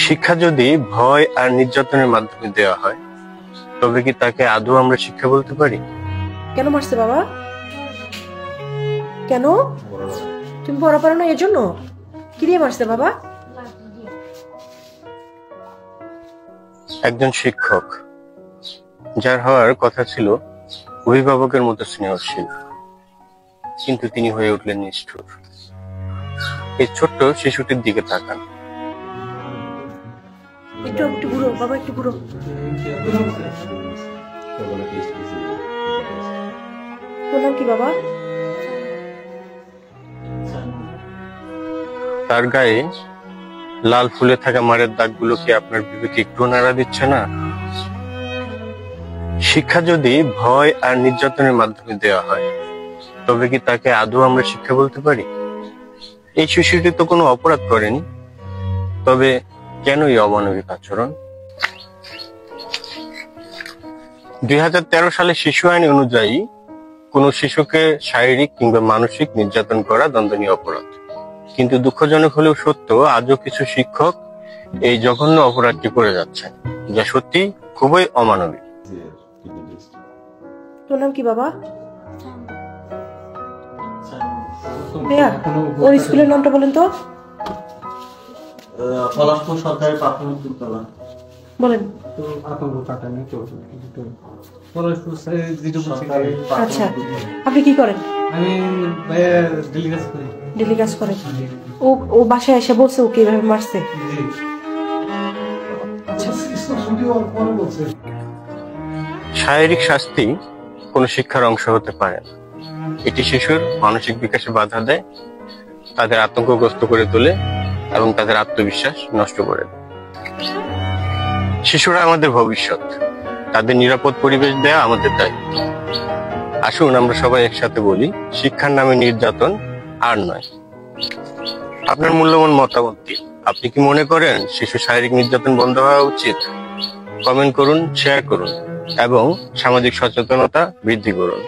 শিক্ষা যদি ভয় আর নির্যাতনের মাধ্যমে দেওয়া হয়, তবে কি তাকে আদৌ আমরা শিক্ষা বলতে পারি? কেন মারছে বাবা? কেন? তুমি পড়া পারো না এর জন্য? কি দিয়ে মারছে বাবা? একজন শিক্ষক, যার হওয়ার কথা ছিল অভিভাবকের মতো স্নেহশীল, কিন্তু তিনি হয়ে উঠলেন নিষ্ঠুর। এই ছোট্ট শিশুটির দিকে তাকান। একটু একটু ঘুরো বাবা, একটু ঘুরো। তোর নাম কি বাবা? তার গায়ে লাল ফুলে থাকা মারের দাগগুলো কি আপনার বিবেকে একটু নাড়া দিচ্ছে না? শিক্ষা যদি ভয় আর নির্যাতনের মাধ্যমে দেওয়া হয়, তবে কি তাকে আদৌ আমরা শিক্ষা বলতে পারি? এই শিশুটি তো কোনো অপরাধ করেনি, তবে কেন এই অমানবিক আচরণ? 2013 সালে শিশু আইন অনুযায়ী কোন শিশুকে শারীরিক কিংবা মানসিক নির্যাতন করা দণ্ডনীয় অপরাধ। কিন্তু দুঃখজনক হলেও সত্য, আজও কিছু শিক্ষক এই জঘন্য অপরাধটি করে যাচ্ছেন, যা সত্যি খুবই অমানবিক। তোর নাম কি বাবা? ভাইয়া, ওর স্কুলের নামটা বলেন তো। পলাশপুর সরকারি প্রাথমিক বিদ্যালয়। বলেন। আচ্ছা, আপনি কি করেন? আমি ডেলি কাজ করেন। ও বাসায় এসে বলছে ওকে এভাবে মারছে? শারীরিক শাস্তি কোন শিক্ষার অংশ হতে পারে না। এটি শিশুর মানসিক বিকাশে বাধা দেয়, তাদের আতঙ্কগ্রস্ত করে তোলে এবং তাদের আত্মবিশ্বাস নষ্ট করে দেয়। শিশুরা আমাদের ভবিষ্যৎ, তাদের নিরাপদ পরিবেশ দেয়া আমাদের দায়িত্ব। আসুন আমরা সবাই একসাথে বলি, শিক্ষার নামে নির্যাতন আর নয়। আপনার মূল্যবান মতামত দিন। আপনি কি মনে করেন শিশু শারীরিক নির্যাতন বন্ধ হওয়া উচিত? কমেন্ট করুন, শেয়ার করুন এবং সামাজিক সচেতনতা বৃদ্ধি করুন।